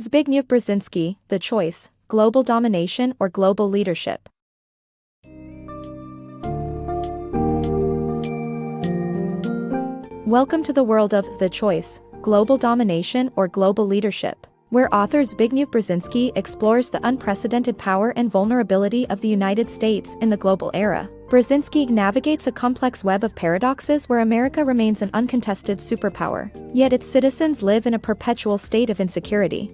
Zbigniew Brzezinski, The Choice, Global Domination or Global Leadership. Welcome to the world of The Choice, Global Domination or Global Leadership, where author Zbigniew Brzezinski explores the unprecedented power and vulnerability of the United States in the global era. Brzezinski navigates a complex web of paradoxes where America remains an uncontested superpower, yet its citizens live in a perpetual state of insecurity.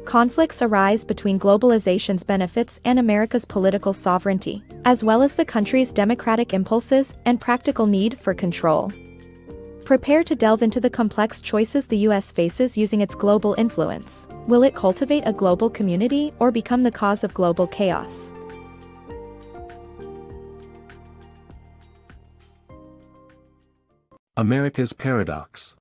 Conflicts arise between globalization's benefits and America's political sovereignty, as well as the country's democratic impulses and practical need for control. Prepare to delve into the complex choices the U.S. faces using its global influence. Will it cultivate a global community or become the cause of global chaos? America's paradox.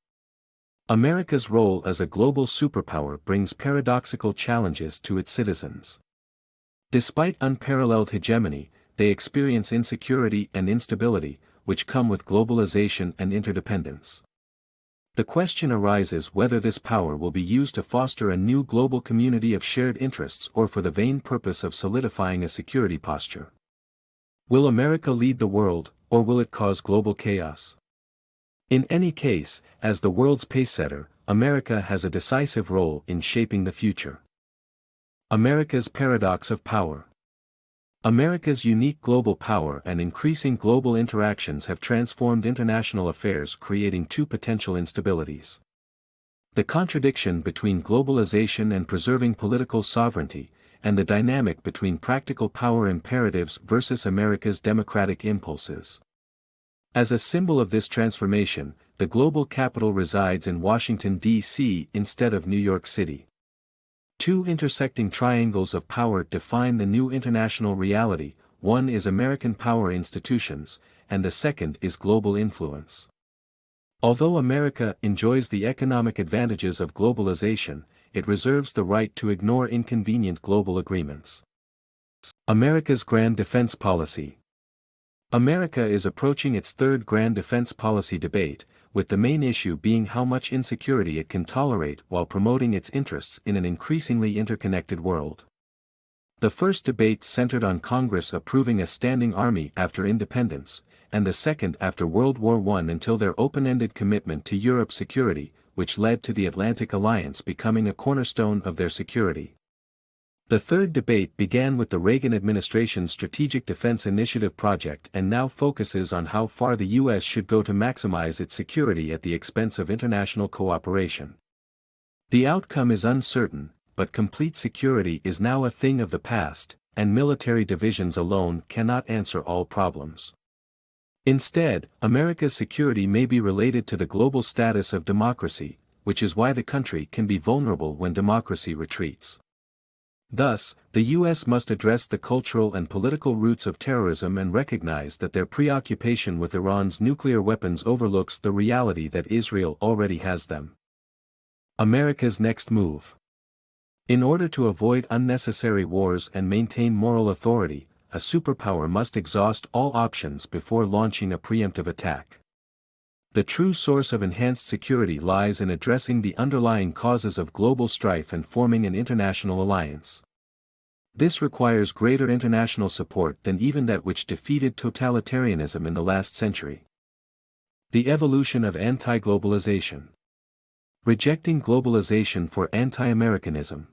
America's role as a global superpower brings paradoxical challenges to its citizens. Despite unparalleled hegemony, they experience insecurity and instability, which come with globalization and interdependence. The question arises whether this power will be used to foster a new global community of shared interests or for the vain purpose of solidifying a security posture. Will America lead the world, or will it cause global chaos? In any case, as the world's pacesetter, America has a decisive role in shaping the future. America's paradox of power. America's unique global power and increasing global interactions have transformed international affairs, creating two potential instabilities. The contradiction between globalization and preserving political sovereignty, and the dynamic between practical power imperatives versus America's democratic impulses. As a symbol of this transformation, the global capital resides in Washington, D.C. instead of New York City. Two intersecting triangles of power define the new international reality: one is American power institutions, and the second is global influence. Although America enjoys the economic advantages of globalization, it reserves the right to ignore inconvenient global agreements. America's grand defense policy. America is approaching its third grand defense policy debate, with the main issue being how much insecurity it can tolerate while promoting its interests in an increasingly interconnected world. The first debate centered on Congress approving a standing army after independence, and the second after World War I until their open-ended commitment to Europe's security, which led to the Atlantic Alliance becoming a cornerstone of their security. The third debate began with the Reagan administration's Strategic Defense Initiative project and now focuses on how far the U.S. should go to maximize its security at the expense of international cooperation. The outcome is uncertain, but complete security is now a thing of the past, and military divisions alone cannot answer all problems. Instead, America's security may be related to the global status of democracy, which is why the country can be vulnerable when democracy retreats. Thus, the U.S. must address the cultural and political roots of terrorism and recognize that their preoccupation with Iran's nuclear weapons overlooks the reality that Israel already has them. America's next move. In order to avoid unnecessary wars and maintain moral authority, a superpower must exhaust all options before launching a preemptive attack. The true source of enhanced security lies in addressing the underlying causes of global strife and forming an international alliance. This requires greater international support than even that which defeated totalitarianism in the last century. The evolution of anti-globalization. Rejecting globalization for anti-Americanism.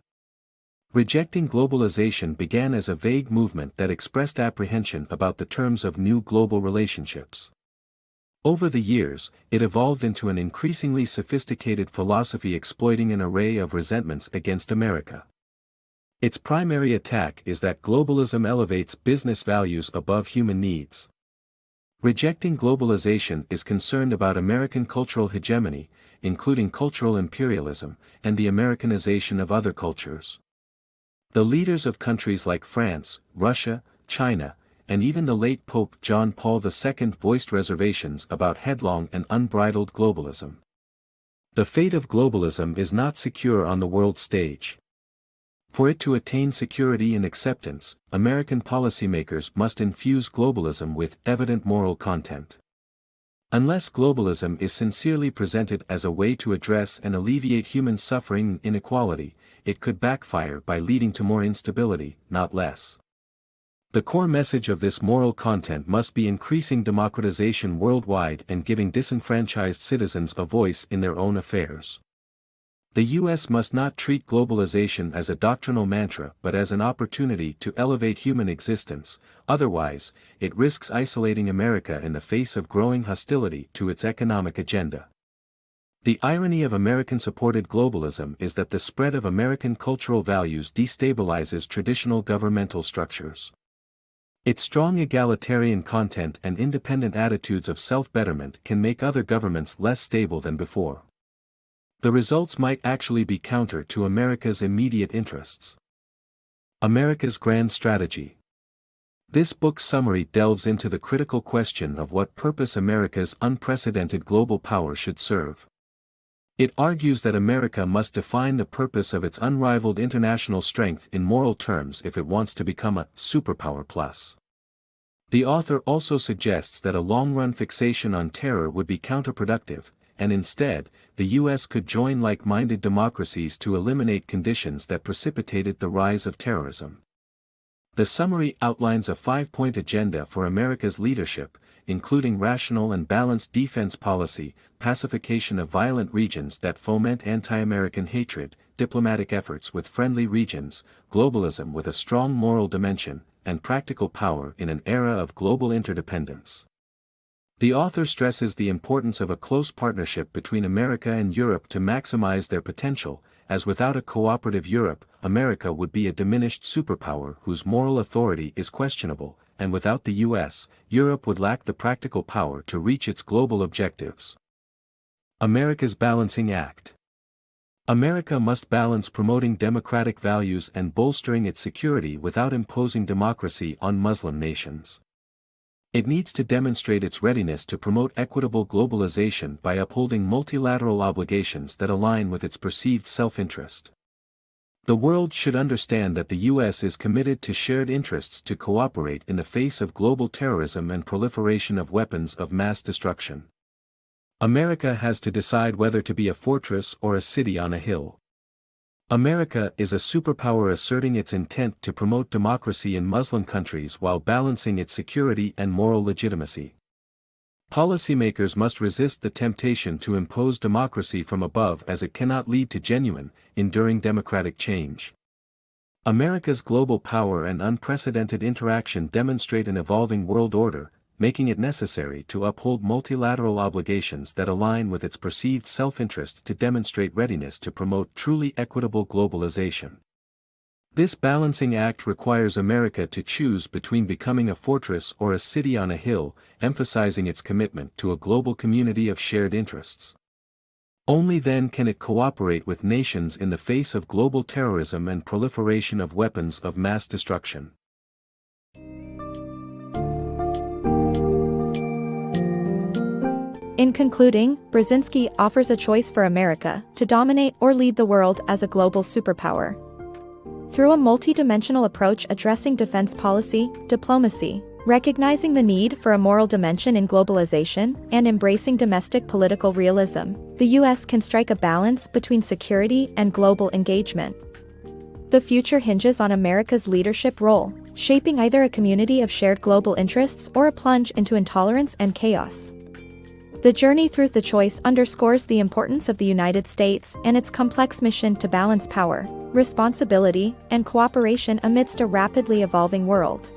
Rejecting globalization began as a vague movement that expressed apprehension about the terms of new global relationships. Over the years, it evolved into an increasingly sophisticated philosophy exploiting an array of resentments against America. Its primary attack is that globalism elevates business values above human needs. Rejecting globalization is concerned about American cultural hegemony, including cultural imperialism, and the Americanization of other cultures. The leaders of countries like France, Russia, China, and even the late Pope John Paul II voiced reservations about headlong and unbridled globalism. The fate of globalism is not secure on the world stage. For it to attain security and acceptance, American policymakers must infuse globalism with evident moral content. Unless globalism is sincerely presented as a way to address and alleviate human suffering and inequality, it could backfire by leading to more instability, not less. The core message of this moral content must be increasing democratization worldwide and giving disenfranchised citizens a voice in their own affairs. The U.S. must not treat globalization as a doctrinal mantra but as an opportunity to elevate human existence, otherwise, it risks isolating America in the face of growing hostility to its economic agenda. The irony of American-supported globalism is that the spread of American cultural values destabilizes traditional governmental structures. Its strong egalitarian content and independent attitudes of self-betterment can make other governments less stable than before. The results might actually be counter to America's immediate interests. America's Grand Strategy. This book's summary delves into the critical question of what purpose America's unprecedented global power should serve. It argues that America must define the purpose of its unrivaled international strength in moral terms if it wants to become a superpower plus. The author also suggests that a long-run fixation on terror would be counterproductive, and instead, the U.S. could join like-minded democracies to eliminate conditions that precipitated the rise of terrorism. The summary outlines a 5-point agenda for America's leadership, including rational and balanced defense policy, pacification of violent regions that foment anti-American hatred, diplomatic efforts with friendly regions, globalism with a strong moral dimension, and practical power in an era of global interdependence. The author stresses the importance of a close partnership between America and Europe to maximize their potential, as without a cooperative Europe, America would be a diminished superpower whose moral authority is questionable, and without the U.S., Europe would lack the practical power to reach its global objectives. America's Balancing Act. America must balance promoting democratic values and bolstering its security without imposing democracy on Muslim nations. It needs to demonstrate its readiness to promote equitable globalization by upholding multilateral obligations that align with its perceived self-interest. The world should understand that the U.S. is committed to shared interests to cooperate in the face of global terrorism and proliferation of weapons of mass destruction. America has to decide whether to be a fortress or a city on a hill. America is a superpower asserting its intent to promote democracy in Muslim countries while balancing its security and moral legitimacy. Policymakers must resist the temptation to impose democracy from above as it cannot lead to genuine, enduring democratic change. America's global power and unprecedented interaction demonstrate an evolving world order, making it necessary to uphold multilateral obligations that align with its perceived self-interest to demonstrate readiness to promote truly equitable globalization. This balancing act requires America to choose between becoming a fortress or a city on a hill, emphasizing its commitment to a global community of shared interests. Only then can it cooperate with nations in the face of global terrorism and proliferation of weapons of mass destruction. In concluding, Brzezinski offers a choice for America to dominate or lead the world as a global superpower. Through a multi-dimensional approach addressing defense policy, diplomacy, recognizing the need for a moral dimension in globalization, and embracing domestic political realism, the U.S. can strike a balance between security and global engagement. The future hinges on America's leadership role, shaping either a community of shared global interests or a plunge into intolerance and chaos. The journey through the choice underscores the importance of the United States and its complex mission to balance power, responsibility, and cooperation amidst a rapidly evolving world.